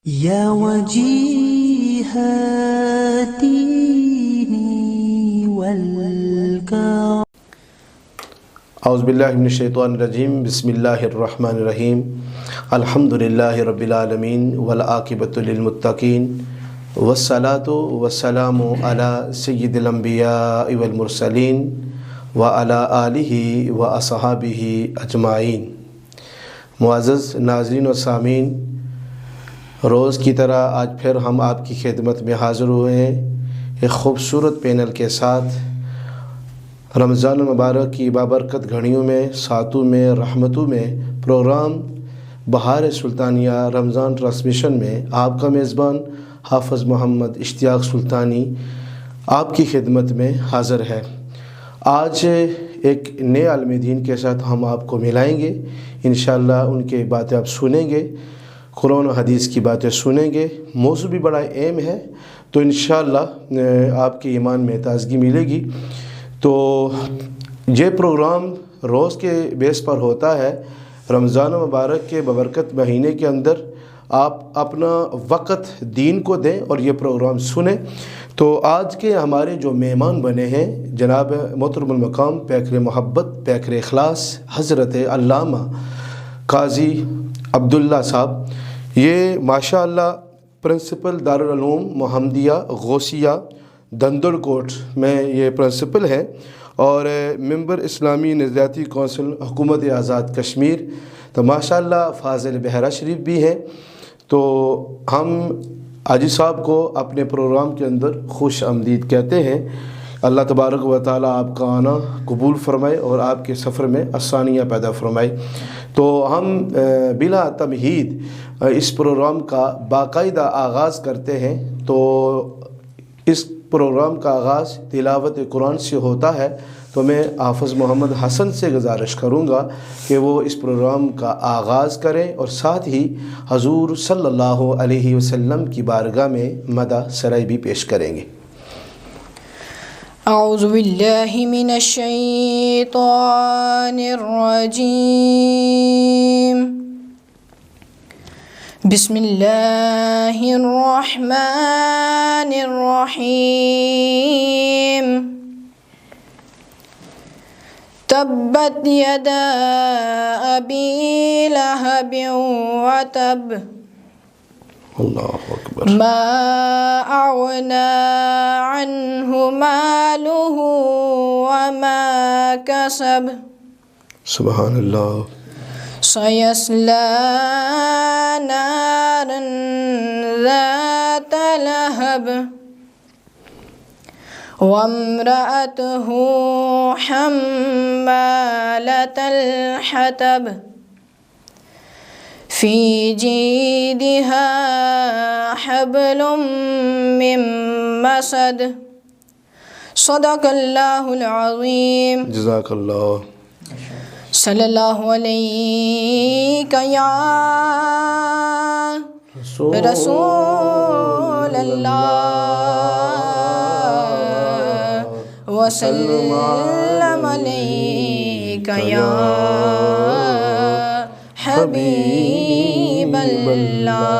يا وجيه الدين والكرم. اعوذ باللہ من الشیطان الرجیم. بسم اللہ الرحمن الرحیم. الحمد للہ رب العالمین والعاقبۃ للمتقین والصلاۃ والسلام علی سید الانبیاء والمرسلین وعلی آلہ واصحابہ اجمعین. معزز ناظرین و سامعین، روز کی طرح آج پھر ہم آپ کی خدمت میں حاضر ہوئے ہیں ایک خوبصورت پینل کے ساتھ. رمضان المبارک کی بابرکت گھڑیوں میں، ساتوں میں، رحمتوں میں پروگرام بہار سلطانیہ رمضان ٹرانسمیشن میں آپ کا میزبان حافظ محمد اشتیاق سلطانی آپ کی خدمت میں حاضر ہے. آج ایک نئے عالم دین کے ساتھ ہم آپ کو ملائیں گے. انشاءاللہ ان کے باتیں آپ سنیں گے، قرآن و حدیث کی باتیں سنیں گے. موضوع بھی بڑا اہم ہے، تو انشاءاللہ آپ کے ایمان میں تازگی ملے گی. تو یہ پروگرام روز کے بیس پر ہوتا ہے. رمضان مبارک کے ببرکت مہینے کے اندر آپ اپنا وقت دین کو دیں اور یہ پروگرام سنیں. تو آج کے ہمارے جو مہمان بنے ہیں جناب محترم المقام پیکر محبت، پیکر اخلاص، حضرت علامہ قاضی عبداللہ صاحب، یہ ماشاءاللہ پرنسپل دارالعلوم محمدیہ غوثیہ دندر کوٹ میں یہ پرنسپل ہیں اور ممبر اسلامی نظریاتی کونسل حکومت آزاد کشمیر. تو ماشاءاللہ فاضل بحیرہ شریف بھی ہیں. تو ہم حاجی صاحب کو اپنے پروگرام کے اندر خوش آمدید کہتے ہیں. اللہ تبارک و تعالیٰ آپ کا آنا قبول فرمائے اور آپ کے سفر میں آسانیاں پیدا فرمائے. تو ہم بلا تمہید اس پروگرام کا باقاعدہ آغاز کرتے ہیں. تو اس پروگرام کا آغاز تلاوت قرآن سے ہوتا ہے. تو میں حافظ محمد حسن سے گزارش کروں گا کہ وہ اس پروگرام کا آغاز کریں اور ساتھ ہی حضور صلی اللہ علیہ وسلم کی بارگاہ میں مدح سرائی بھی پیش کریں گے. اعوذ باللہ من الشیطان الرجیم. بسم اللہ الرحمن الرحیم. تبت یدا ابی لہب وتب اللہ اکبر. ما اغنى عنه ماله وما كسب سبحان اللہ. سيصلى نارا ذات لهب وامرأته حمالة الحطب في جيدها حبل من مسد. صدق اللہ العظیم. جزاک اللہ. صلی اللہ علیہ یا رسول اللہ وسلم علیک یا حبیب اللہ.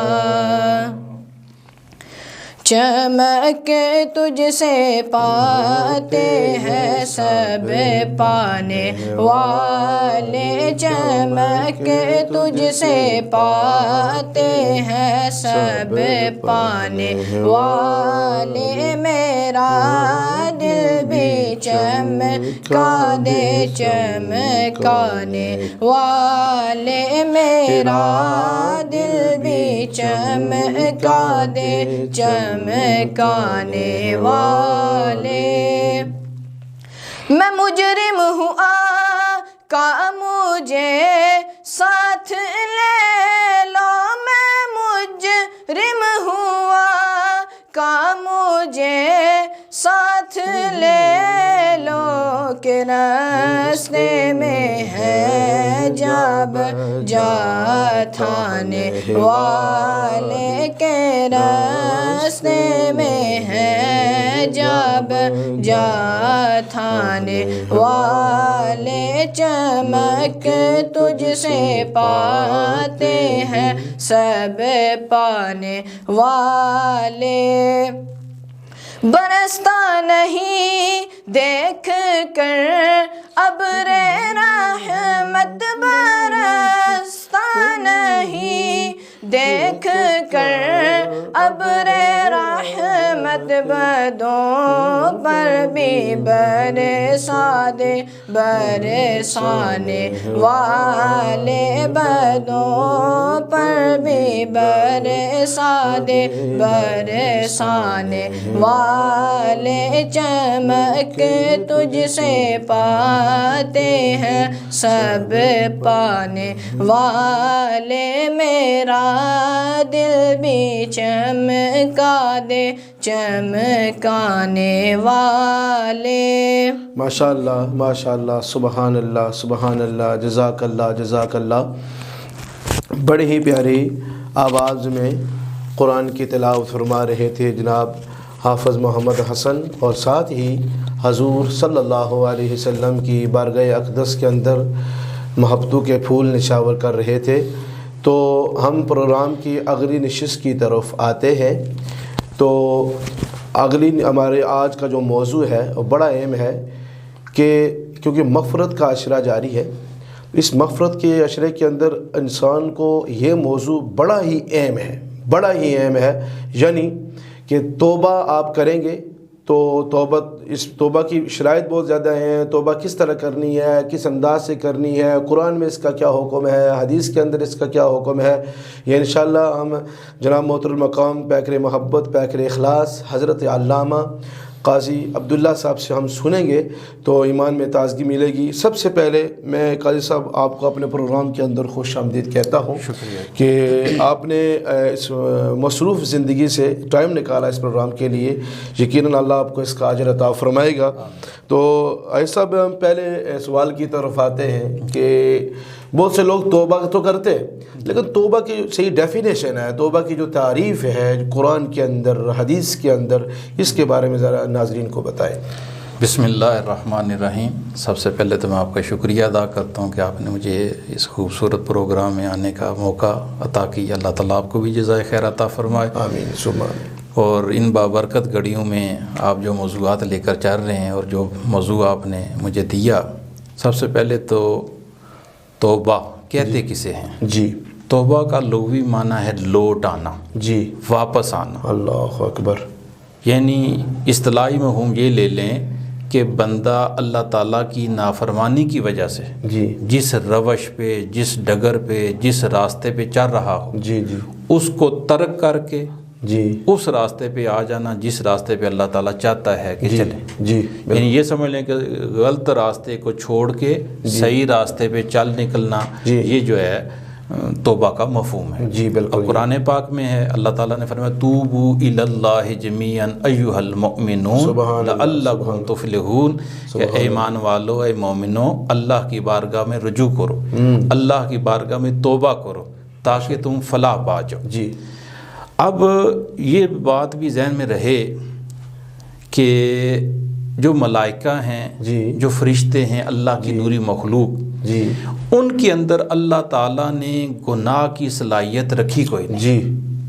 چمک تجھ سے پاتے ہیں سب پانے والے، چمک تجھ سے پاتے ہیں سب پانے والے. میرا دل بھی چمکا دے چمکانے والے، میرا دل بھی چمکا دے چمکانے والے. میں مجرم ہوں آقا مجھے ساتھ لے لو. میں مجرم ہوں آقا مجھے ساتھ لے لو کہ راستے میں ہے جب جا تھانے والے، کے راستے میں ہے جب جا تھانے والے چمک تجھ سے پاتے ہیں سب پانے والے برستا نہیں دیکھ کر ابر رحمت برستا نہیں دیکھ کر ابر رحمت بدوں پر بھی برسا دے برسانے والے بدوں پر بھی برسا دے برسانے والے چمک تجھ سے پاتے ہیں سب پانے والے میرا دل بھی چمکا دے چمکانے والے. ماشاءاللہ سبحان اللہ جزاک اللہ. بڑے ہی پیاری آواز میں قرآن کی تلاوت فرما رہے تھے جناب حافظ محمد حسن، اور ساتھ ہی حضور صلی اللہ علیہ وسلم کی بارگاہ اقدس کے اندر محبتوں کے پھول نشاور کر رہے تھے. تو ہم پروگرام کی اگلی نشست کی طرف آتے ہیں. تو اگلی ہمارے آج کا جو موضوع ہے وہ بڑا اہم ہے کہ کیونکہ مغفرت کا عشرہ جاری ہے، اس مغفرت کے عشرے کے اندر انسان کو یہ موضوع بڑا ہی اہم ہے، یعنی کہ توبہ آپ کریں گے تو اس توبہ کی شرائط بہت زیادہ ہیں. توبہ کس طرح کرنی ہے، کس انداز سے کرنی ہے، قرآن میں اس کا کیا حکم ہے، حدیث کے اندر اس کا کیا حکم ہے، یہ انشاءاللہ ہم جناب محترم مقام پیکر محبت پیکر اخلاص حضرت علامہ قاضی عبداللہ صاحب سے ہم سنیں گے تو ایمان میں تازگی ملے گی. سب سے پہلے میں قاضی صاحب آپ کو اپنے پروگرام کے اندر خوش آمدید کہتا ہوں. شکریہ کہ آپ نے اس مصروف زندگی سے ٹائم نکالا اس پروگرام کے لیے. یقیناً اللہ آپ کو اس کا اجر عطا فرمائے گا. تو ایسا ہم پہلے سوال کی طرف آتے ہیں کہ بہت سے لوگ توبہ تو کرتے ہیں، لیکن توبہ کی صحیح ڈیفینیشن ہے، توبہ کی جو تعریف ہے قرآن کے اندر حدیث کے اندر، اس کے بارے میں ذرا ناظرین کو بتائیں. بسم اللہ الرحمن الرحیم. سب سے پہلے تو میں آپ کا شکریہ ادا کرتا ہوں کہ آپ نے مجھے اس خوبصورت پروگرام میں آنے کا موقع عطا کیا. اللہ تعالیٰ آپ کو بھی جزائے خیر عطا فرمائے. آمین ثم آمین. اور ان بابرکت گھڑیوں میں آپ جو موضوعات لے کر چل رہے ہیں اور جو موضوع آپ نے مجھے دیا، سب سے پہلے تو توبہ کہتے کسے ہیں؟ جی توبہ کا لغوی معنی ہے لوٹ آنا، جی واپس آنا. اللہ اکبر. یعنی اصطلاحی مفہوم یہ لے لیں کہ بندہ اللہ تعالیٰ کی نافرمانی کی وجہ سے جی جس روش پہ، جس ڈگر پہ، جس راستے پہ چل رہا ہو، جی جی اس کو ترک کر کے جی اس راستے پہ آ جانا جس راستے پہ اللہ تعالیٰ چاہتا ہے کہ چلے. جی یعنی یہ سمجھ لیں کہ غلط راستے کو چھوڑ کے صحیح راستے پہ چل نکلنا، یہ جو ہے توبہ کا مفہوم ہے. جی بالکل. اور قرآن پاک میں ہے، اللہ تعالیٰ نے فرمایا توبو الی اللہ جمیعا ایھا المؤمنون لعلکم تفلحون، کہ اے ایمان والو، اے مومنو، اللہ کی بارگاہ میں رجوع کرو، اللہ کی بارگاہ میں توبہ کرو تاکہ تم فلاح پا جاؤ. جی اب یہ بات بھی ذہن میں رہے کہ جو ملائکہ ہیں، جی جو فرشتے ہیں، اللہ کی نوری مخلوق، جی ان کے اندر اللہ تعالیٰ نے گناہ کی صلاحیت رکھی کوئی نہیں. جی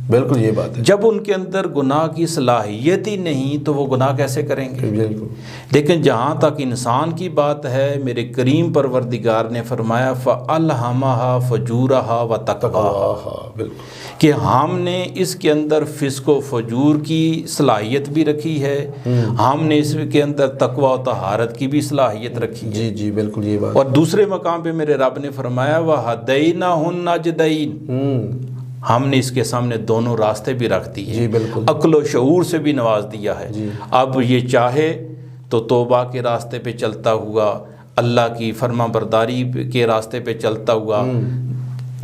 بالکل یہ بات ہے. جب ان کے اندر گناہ کی صلاحیت ہی نہیں تو وہ گناہ کیسے کریں گے؟ بالکل. لیکن جہاں تک انسان کی بات ہے، میرے کریم پروردگار نے فرمایا فَأَلْهَمَهَا فَجُورَهَا وَتَقْوَاهَا، بالکل کہ ہم نے اس کے اندر فسق و فجور کی صلاحیت بھی رکھی ہے، ہم نے اس کے اندر تقوی و طہارت کی بھی صلاحیت رکھی ہے. جی جی بالکل یہ بات. اور دوسرے مقام پہ میرے رب نے فرمایا وَهَدَيْنَاهُ النَّجْدَيْنِ، ہم نے اس کے سامنے دونوں راستے بھی رکھ دیے. جی بالکل. عقل و شعور سے بھی نواز دیا ہے. اب یہ چاہے تو توبہ کے راستے پہ چلتا ہوا، اللہ کی فرما برداری کے راستے پہ چلتا ہوا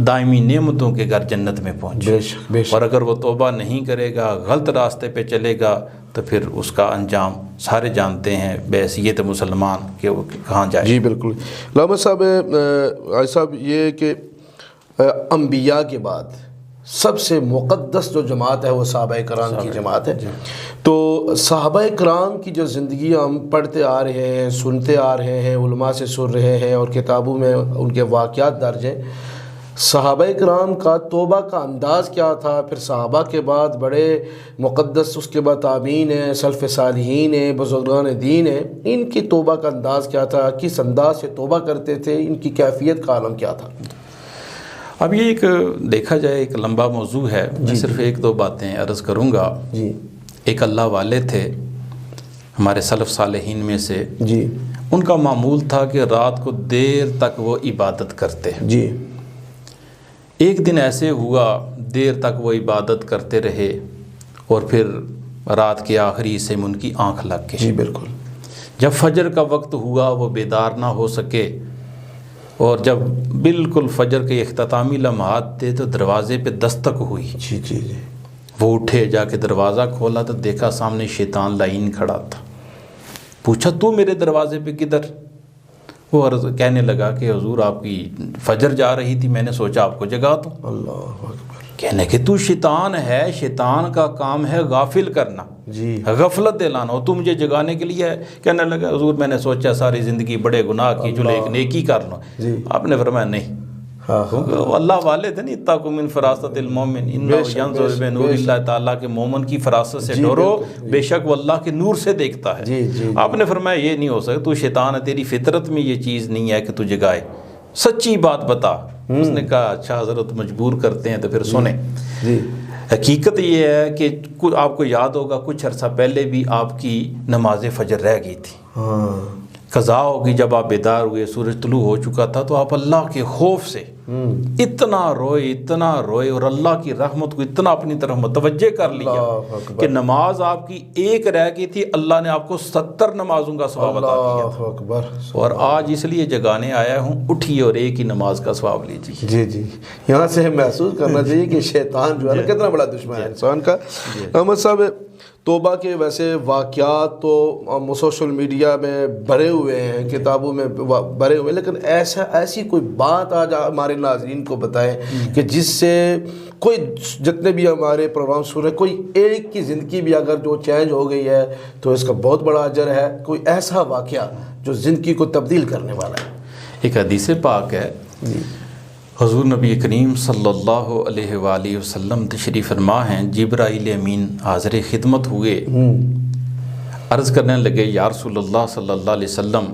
دائمی نعمتوں کے گھر جنت میں پہنچے. اور اگر وہ توبہ نہیں کرے گا، غلط راستے پہ چلے گا، تو پھر اس کا انجام سارے جانتے ہیں، بحیثیت مسلمان کہ وہ کہاں جائے. جی بالکل. علامہ صاحب یہ کہ انبیاء کے بعد سب سے مقدس جو جماعت ہے وہ صحابہ کرام کی جماعت ہے۔ تو صحابہ کرام کی جو زندگی ہم پڑھتے آ رہے ہیں، سنتے آ رہے ہیں، علماء سے سن رہے ہیں اور کتابوں میں ان کے واقعات درج ہیں۔ صحابہ کرام کا توبہ کا انداز کیا تھا، پھر صحابہ کے بعد بڑے مقدس، اس کے بعد تابعین ہیں، سلف صالحین ہیں، بزرگان دین ہیں، ان کی توبہ کا انداز کیا تھا، کس انداز سے توبہ کرتے تھے، ان کی کیفیت کا عالم کیا تھا؟ اب یہ ایک دیکھا جائے ایک لمبا موضوع ہے، میں صرف ایک دو باتیں عرض کروں گا۔ ایک اللہ والے تھے ہمارے سلف صالحین میں سے، ان کا معمول تھا کہ رات کو دیر تک وہ عبادت کرتے۔ ایک دن ایسے ہوا دیر تک وہ عبادت کرتے رہے اور پھر رات کے آخری حصے میں ان کی آنکھ لگ گئی۔ بالکل۔ جب فجر کا وقت ہوا وہ بیدار نہ ہو سکے، اور جب بالکل فجر کے اختتامی لمحات تھے تو دروازے پہ دستک ہوئی۔ وہ اٹھے، جا کے دروازہ کھولا تو دیکھا سامنے شیطان لعین کھڑا تھا۔ پوچھا تو میرے دروازے پہ کدھر؟ وہ عرض کہنے لگا کہ حضور آپ کی فجر جا رہی تھی، میں نے سوچا آپ کو جگا دوں۔ اللہ اکبر۔ کہنے کہ تو شیطان ہے، شیطان کا کام ہے غافل کرنا، غفلت دلانا، اور تو مجھے جگانے کے لیے ہے۔ کہنے لگا حضور میں نے سوچا ساری زندگی بڑے گناہ کی، چلو ایک نیکی کر لوں۔ آپ نے فرمایا نہیں، اللہ والے تھے، نہیں اتقوا من فراست المومن انہ ینظر بنور اللہ، تعالیٰ کے مومن کی فراست سے ڈرو، بے شک وہ اللہ کے نور سے دیکھتا ہے۔ آپ نے فرمایا یہ نہیں ہو سکتا، تو شیطان ہے، تیری فطرت میں یہ چیز نہیں ہے کہ تو جگائے، سچی بات بتا۔ اس نے کہا اچھا حضرت مجبور کرتے ہیں تو پھر سنیں۔ حقیقت یہ ہے کہ آپ کو یاد ہوگا کچھ عرصہ پہلے بھی آپ کی نماز فجر رہ گئی تھی، قضا ہوگی۔ جب آپ بیدار ہوئے سورج طلوع ہو چکا تھا تو آپ اللہ کے خوف سے اتنا روئے اور اللہ کی رحمت کو اتنا اپنی طرف متوجہ کر لیا کہ نماز آپ کی ایک رہ گئی تھی، اللہ نے آپ کو 70 نمازوں کا ثواب عطا کیا۔ اور آج اس لیے جگانے آیا ہوں، اٹھیے اور ایک ہی نماز کا ثواب لیجیے۔ جی یہاں سے محسوس کرنا چاہیے کہ شیطان جو ہے کتنا بڑا دشمن ہے انسان کا۔ احمد صاحب توبہ کے ویسے واقعات تو سوشل میڈیا میں بھرے ہوئے ہیں، کتابوں میں بھرے ہوئے، لیکن ایسی کوئی بات آج ہمارے ناظرین کو بتائیں کہ جس سے کوئی، جتنے بھی ہمارے پروگرام سن رہے، کوئی ایک کی زندگی بھی اگر جو چینج ہو گئی ہے تو اس کا بہت بڑا اجر ہے۔ کوئی ایسا واقعہ جو زندگی کو تبدیل کرنے والا ہے۔ ایک حدیث پاک ہے، حضور نبی کریم صلی اللہ علیہ وآلہ وسلم تشریف فرما ہیں، جبرائیل امین حاضر خدمت ہوئے، عرض کرنے لگے یا رسول اللہ صلی اللہ علیہ وسلم،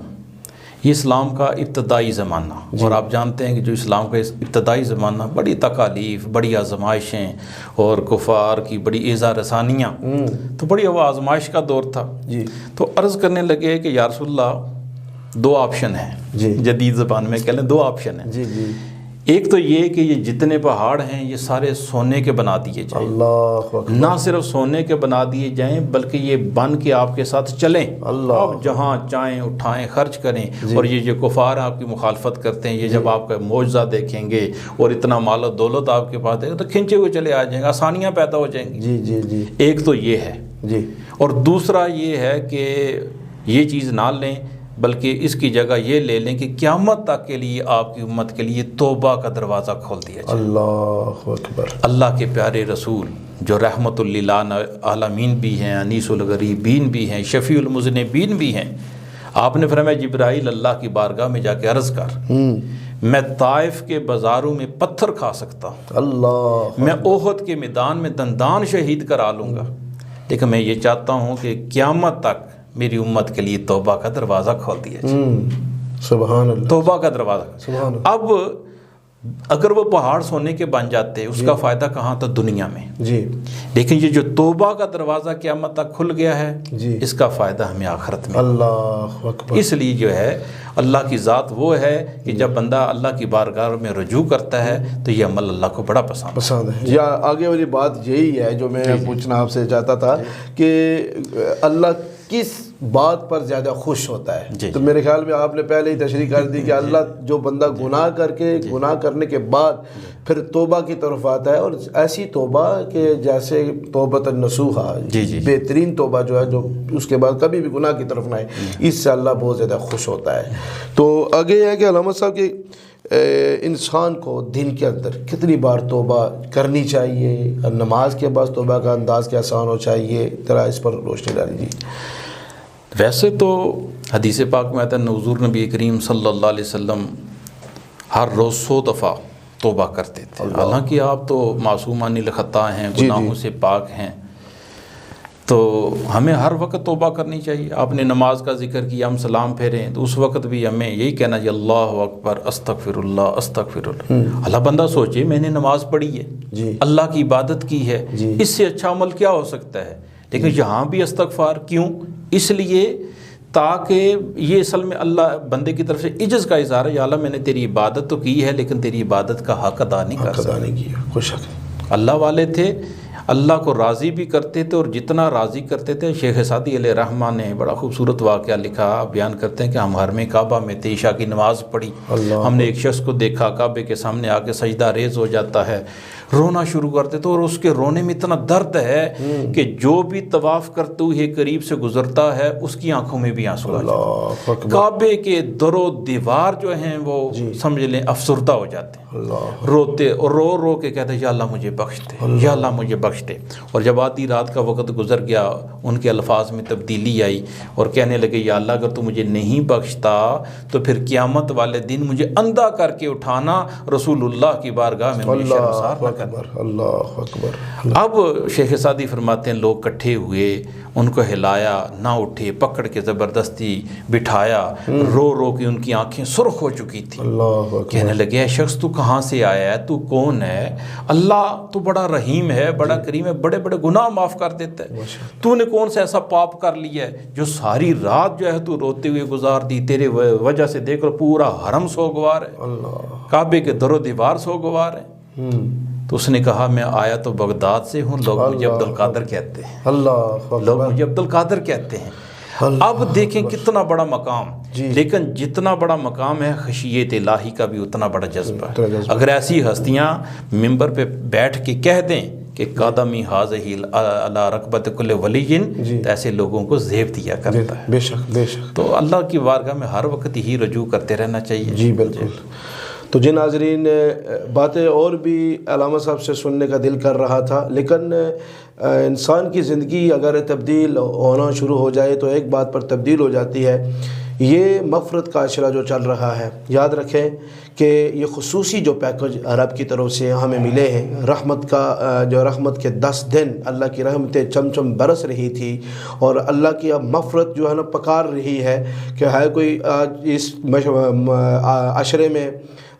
یہ اسلام کا ابتدائی زمانہ، اور آپ جانتے ہیں کہ جو اسلام کا ابتدائی زمانہ بڑی تکالیف، بڑی آزمائشیں اور کفار کی بڑی ایذا رسانیاں، تو بڑی وہ آزمائش کا دور تھا۔ تو عرض کرنے لگے کہ یا رسول اللہ 2 آپشن ہیں، جدید زبان میں کہہ لیں 2 آپشن ہیں۔ ایک تو یہ کہ یہ جتنے پہاڑ ہیں یہ سارے سونے کے بنا دیے جائیں، نہ صرف سونے کے بنا دیے جائیں بلکہ یہ بن کے آپ کے ساتھ چلیں، آپ جہاں چاہیں اٹھائیں خرچ کریں، اور یہ جو کفار آپ کی مخالفت کرتے ہیں یہ جب آپ کا معجزہ دیکھیں گے اور اتنا مال و دولت آپ کے پاس ہے تو کھنچے ہوئے چلے آ جائیں گے، آسانیاں پیدا ہو جائیں گی۔ ایک تو یہ ہے، اور دوسرا یہ ہے کہ یہ چیز نہ لیں بلکہ اس کی جگہ یہ لے لیں کہ قیامت تک کے لیے آپ کی امت کے لیے توبہ کا دروازہ کھول دیا جائے۔ اللہ اکبر۔ اللہ کے پیارے رسول جو رحمت للعالمین بھی ہیں، انیس الغریبین بھی ہیں، شفیع المذنبین بھی ہیں، آپ نے فرمایا جبرائیل اللہ کی بارگاہ میں جا کے عرض کر، میں طائف کے بازاروں میں پتھر کھا سکتا ہوں، اللہ، میں احد کے میدان میں دندان شہید کرا لوں گا، لیکن میں یہ چاہتا ہوں کہ قیامت تک میری امت کے لیے توبہ کا دروازہ کھول دیا جائے۔ سبحان اللہ، توبہ کا دروازہ۔ سبحان اللہ۔ اب اگر وہ پہاڑ سونے کے بن جاتے اس کا فائدہ کہاں تھا؟ دنیا میں، لیکن یہ جو توبہ کا دروازہ قیامت تک کھل گیا ہے اس کا فائدہ ہمیں آخرت میں۔ اللہ اکبر۔ اس لیے جو ہے اللہ کی ذات وہ ہے کہ جب بندہ اللہ کی بارگاہ میں رجوع کرتا ہے تو یہ عمل اللہ کو بڑا پسند ہے۔ یا آگے والی بات یہی ہے جو میں پوچھنا آپ سے چاہتا تھا کہ اللہ کس بات پر زیادہ خوش ہوتا ہے؟ تو میرے خیال میں آپ نے پہلے ہی تشریح کر دی کہ اللہ جو بندہ گناہ کر کے، گناہ کرنے کے بعد پھر توبہ کی طرف آتا ہے، اور ایسی توبہ کہ جیسے توبۃ النصوحہ، بہترین توبہ جو ہے جو اس کے بعد کبھی بھی گناہ کی طرف نہ آئے، اس سے اللہ بہت زیادہ خوش ہوتا ہے۔ تو آگے ہے کہ علامہ صاحب کی انسان کو دن کے اندر کتنی بار توبہ کرنی چاہیے، اور نماز کے بعد توبہ کا انداز کیسا ہونا چاہیے، ذرا اس پر روشنی ڈالی جی۔ ویسے تو حدیث پاک میں آتا ہے حضور نبی کریم صلی اللہ علیہ وسلم ہر روز 100 دفعہ توبہ کرتے تھے، حالانکہ آپ تو معصومان الخطا ہیں، گناہوں سے پاک ہیں، تو ہمیں ہر وقت توبہ کرنی چاہیے۔ آپ نے نماز کا ذکر کیا، ہم سلام پھیریں تو اس وقت بھی ہمیں یہی کہنا چاہیے اللہ اکبر استغفر اللہ استغفر اللہ۔ اللہ بندہ سوچے میں نے نماز پڑھی ہے، اللہ کی عبادت کی ہے، اس سے اچھا عمل کیا ہو سکتا ہے؟ لیکن یہاں بھی استغفار کیوں؟ اس لیے تاکہ یہ اصل میں اللہ بندے کی طرف سے عجز کا اظہار ہے، یا اللہ میں نے تیری عبادت تو کی ہے لیکن تیری عبادت کا حق ادا نہیں کر سکتا۔ اللہ والے تھے، اللہ کو راضی بھی کرتے تھے، اور جتنا راضی کرتے تھے، شیخ سعدی علیہ رحمہ نے بڑا خوبصورت واقعہ لکھا، بیان کرتے ہیں کہ ہم حرم کعبہ میں تھے، عشاء کی نماز پڑھی، ہم نے ایک شخص کو دیکھا کعبے کے سامنے آ کے سجدہ ریز ہو جاتا ہے، رونا شروع کرتے تھے، اور اس کے رونے میں اتنا درد ہے کہ جو بھی طواف کرتے ہوئے قریب سے گزرتا ہے اس کی آنکھوں میں بھی آنسو آ جاتے ہیں، کعبے کے در و دیوار جو ہیں وہ سمجھ لیں افسردہ ہو جاتے ہیں، روتے اور رو رو کے کہتے ہیں یا اللہ مجھے بخش دے، یا اللہ مجھے بخش دے۔ اور جب آدھی رات کا وقت گزر گیا ان کے الفاظ میں تبدیلی آئی اور کہنے لگے یا اللہ اگر تو مجھے نہیں بخشتا تو پھر قیامت والے دن مجھے اندھا کر کے اٹھانا، رسول اللہ کی بارگاہ میں مجھے شرمسار نہ کرنا۔ اللہ اکبر۔ اب شیخ سعدی فرماتے ہیں لوگ کٹھے ہوئے، ان کو ہلایا، نہ اٹھے، پکڑ کے زبردستی بٹھایا، رو رو کے ان کی آنکھیں سرخ ہو چکی تھی، کہنے لگے اے شخص تو کہاں سے آیا ہے، تو کون ہے؟ اللہ تو بڑا رحیم ہے، بڑا کریم ہے، بڑے بڑے گناہ معاف کر دیتا ہے، تو نے کون سا ایسا پاپ کر لیا ہے جو ساری رات جو ہے تو روتے ہوئے گزار دی، تیرے وجہ سے دیکھ لو پورا حرم سوگوار ہے، کعبے کے در و دیوار سوگوار ہے۔ تو اس نے کہا میں آیا تو بغداد سے ہوں، لوگ مجھے عبد القادر کہتے ہیں، لوگ مجھے عبد القادر کہتے ہیں۔ اب دیکھیں کتنا بڑا مقام، لیکن جتنا بڑا مقام ہے خشیت الہی کا بھی اتنا بڑا جذبہ ہے۔ اگر ایسی ہستیاں ممبر پہ بیٹھ کے کہہ دیں کہ قدمی حاضی علی رکبت کل ولی، تو ایسے لوگوں کو زیب دیا کرتا ہے۔ بے شک بے شک۔ تو اللہ کی بارگاہ میں ہر وقت ہی رجوع کرتے رہنا چاہیے۔ جی بالکل۔ تو جی ناظرین، باتیں اور بھی علامہ صاحب سے سننے کا دل کر رہا تھا، لیکن انسان کی زندگی اگر تبدیل ہونا شروع ہو جائے تو ایک بات پر تبدیل ہو جاتی ہے، یہ مغفرت کا عشرہ جو چل رہا ہے، یاد رکھیں کہ یہ خصوصی جو پیکج رب کی طرف سے ہمیں ملے ہیں، رحمت کا جو رحمت کے 10 دن اللہ کی رحمتیں چم برس رہی تھی، اور اللہ کی اب مغفرت جو ہے نا پکار رہی ہے کہ ہے کوئی آج اس عشرے میں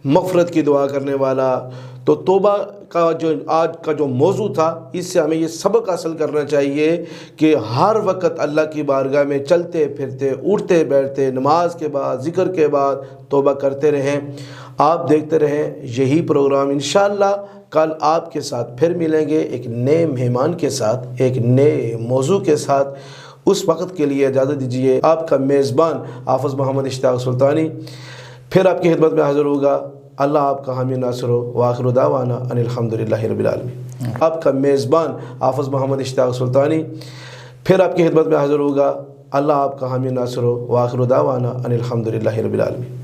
مغفرت کی دعا کرنے والا۔ تو توبہ کا جو آج کا جو موضوع تھا، اس سے ہمیں یہ سبق حاصل کرنا چاہیے کہ ہر وقت اللہ کی بارگاہ میں چلتے پھرتے، اٹھتے بیٹھتے، نماز کے بعد، ذکر کے بعد توبہ کرتے رہیں۔ آپ دیکھتے رہیں یہی پروگرام، انشاءاللہ کل آپ کے ساتھ پھر ملیں گے ایک نئے مہمان کے ساتھ، ایک نئے موضوع کے ساتھ۔ اس وقت کے لیے اجازت دیجیے، آپ کا میزبان حافظ محمد اشتیاق سلطانی پھر آپ کی خدمت میں حاضر ہوگا۔ اللہ آپ کا حامی ناصر ہو، وآخر دعوانا ان الحمدللہ رب العالمین۔ آپ کا میزبان حافظ محمد اشتیاق سلطانی پھر آپ کی خدمت میں حاضر ہوگا۔ اللہ آپ کا حامی ناصر ہو، وآخر دعوانا ان الحمدللہ رب العالمین۔